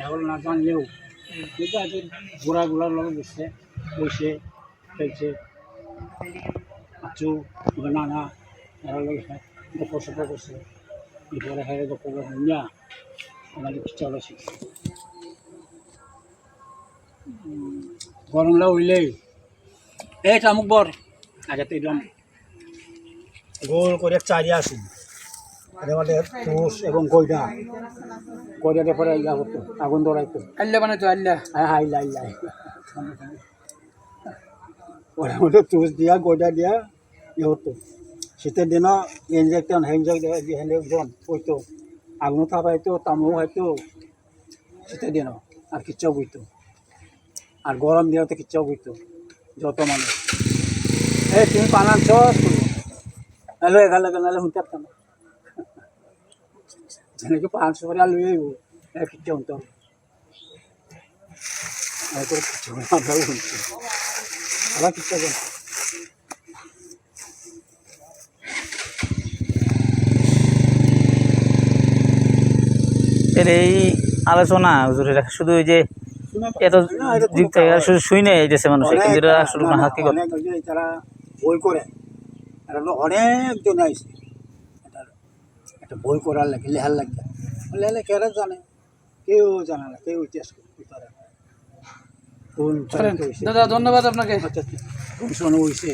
এখন না জানলেও ঠিক আছে, ঘোড়াগুলার লোক বসছে, বসে খেলছে, আচু নানা এরা লোক গপ্প সপ্প করছে, এরপরে হ্যাঁ গপ্প নিয়া আমাদের চলো শিখছে। গরমটা হইলেই এই চামুক বর আগে তো এরকম গোল করে চারিয়ে আসুন, আমাদের তুষ এবং কয়টার পরে ইয়া করতো, আগুন ধরাইতো, আল্লাহ বানাইতো আল্লাহ। হ্যাঁ আইলা আইলা ওর মধ্যে তুষ দিয়া কয়টা দিয়া ইয়ে হতো। শীতের দিনও ইঞ্জেকশন হ্যান্ডেকশন হইতো, আগুনও থাপাইতো, তামও হয়তো শীতের দিনও, আর কিচ্ছাও বইতো। আর গরম দিনে তো কিচ্ছাও বইতো যত মানুষ। এই তুমি পানান সব হ্যালো এখানে নাহলে শুনতে পারতাম না, যেনাকে 500 করে আলু কিচ্ছু হতো কিচ্ছু আমরাও শুনছি, আবার কিচ্ছু এই আলোচনা শুধু ওই যে এত দিক থেকে শুধু শুই নাই যাচ্ছে মানুষ, কিন্তু এটা আসলে কোনো হাকিকত। যারা বই করে তারা অনেকজন আইসে একটা বই করার লাগে, লেহার লাগে, লেহালে কেরা জানে, কেউ জানে না, কেউ ইতিহাস করতে পারে না। দাদা ধন্যবাদ আপনাকে। আচ্ছা কোন সময় হয়েছে